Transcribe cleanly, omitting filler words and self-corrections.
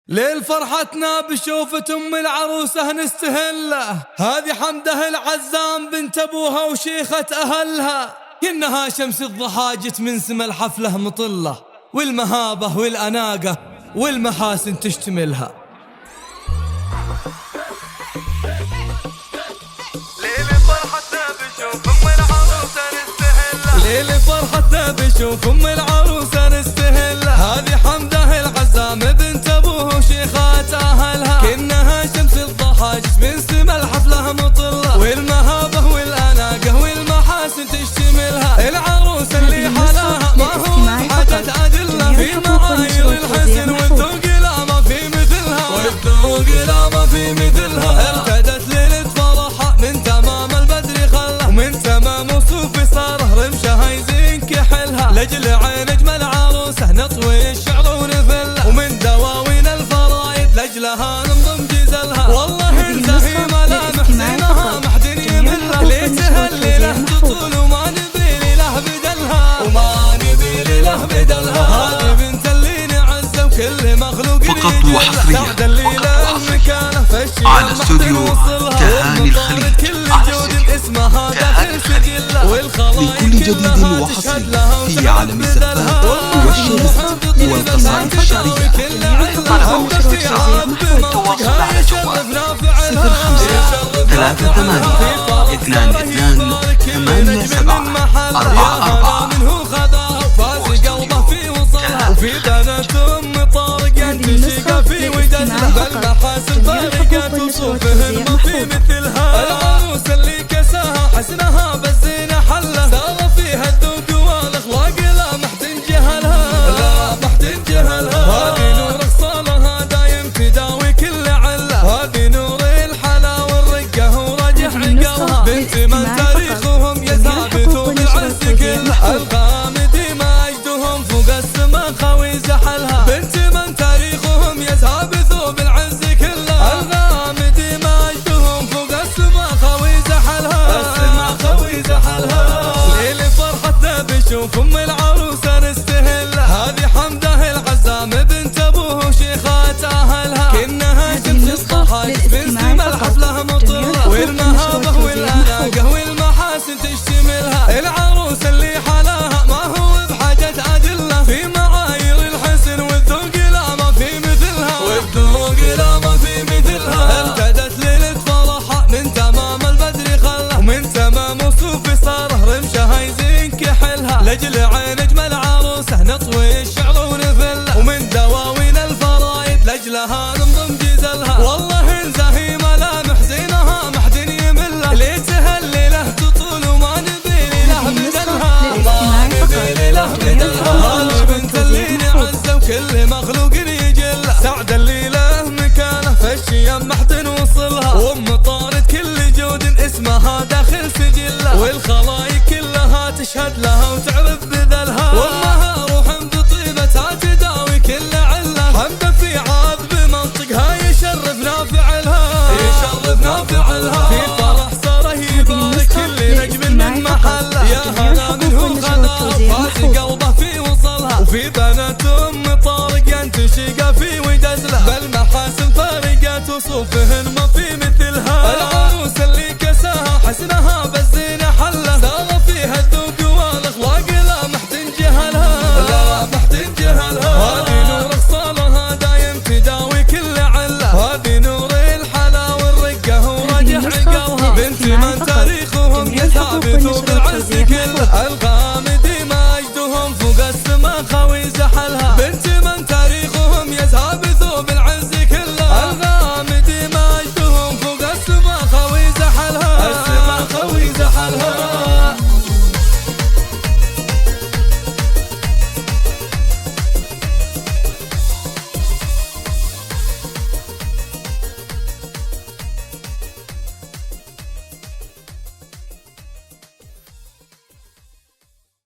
ليل فرحتنا بشوفة أم العروسة نستهله، هذه حمده العزام بنت أبوها وشيخة أهلها، إنها شمس الضحى جت من سما الحفلة مطلة، والمهابة والأناقة والمحاسن تشتملها. ليل فرحتنا بشوف أم العروسة نستهله، ليل فرحتنا بشوف أم العروسة نستهله، هذه حمده العزام بنت أبوها وشيخات أهلها، كأنها شمس الضحى جت من سما الحفلة مطلة، والمهابة والأناقة والمحاسن تشتملها. العروسة اللي حلاها ما هو حاجة أدلة، في معايير الحسن والذوق لا ما في مثلها، والذوق لا ما في مثلها. ارتدت ليلة فرحة من تمام البدر خله، ومن تمام وصوفي صاره رمشها يزين كحلها، لجل عين اجمل عروسه نطوي الشعر ونفله، ومن دواوين الفرايد لجلها ننضم جزلها. والله الزهي ملامح زينها ما حد يملها، ليتها الليله تطول وما نبي له بدلها، وما نبي له بدلها. هذه بنت اللي نعزه وكل مخلوق فقط وحصريا على استوديو تهاني الخليل، لكل جديد وحصري في عالم الزفات والشعر والقصائد الشعرية. طلب واستفسار التواصل على جوال 05 38 22 87 44. وفي بنات أم طارق تشيق في وجدها، بالمحاسن فارقات وصوفهن ما في مثلها. العروسة اللي كساها حسنها بالزينة حلها، سار فيها الذوق والأخلاق لا ما حد جهلها، لا ما حد جهلها. هذه نور خصالها دايم تداوي كل عله، هذه نور الحلا والرقة وراجح عقلها، بنت من تاريخهم يزهى بثوب العز كله، الغامدي ما أجدهم فوق السما خوي زحلها، بنت من تاريخهم يزهى بثوب العز كله، الغامدي ما أجدهم فوق السما خوي زحلها، السما خوي زحلها. ليل فرحتنا بشوف أم العروسة نستهله، هذه حمده العزام بنت أبوها وشيخات أهلها، كأنها شمس الضحى من سما الحفلة مطلة، والمهابة والأناقة والمحاسن تشتملها. العروسة اللي حلاها ما هو بحاجة أدلة، في معايير الحسن والذوق لا ما في مثلها، والذوق لا ما في مثلها. ارتدت ليلة فرحة من تمام البدر خله، ومن تمام وصوفي صاره رمشها يزين كحلها، لجل عين اجمل عروسه نطوي الشعر ونفله، ومن دواوين الفرايد لجلها ننضم جزلها. والله الزهي ملامح زينها ما حد يملها، ليتها الليله تطول وما نبي له بدلها، وما نبي له بدلها. هذه بنت اللي نعزه وكل مخلوق يجلها، سعد الليله مكانه في الشيم ما حد نوصلها، وام طارت كل جود اسمها داخل سجلها، والخلايق كلها تشهد لها وتعرف بذلها، وامها روح بطيبتها تداوي كل عله، حمده في عاد بمنطقها يشرفنا فعلها، يشرفنا فعلها. في فرح صاره يبارك كل نجم من محله، يا هنا منه خذا فاز قلبه في وصلها، وفي بنات أم طارق تشيق في وجدها، بالمحاسن فارقات وصوفهن ما في مثلها. العروسة اللي كساها حسنها بالزينة حلها، سار فيها الذوق والأخلاق لا ما حد جهلها، لا ما حد جهلها. هذه نور خصالها دايم تداوي كل عله، هذه نور الحلا والرقة وراجح عقلها، بنت من تاريخهم يزهى بثوب العز كله،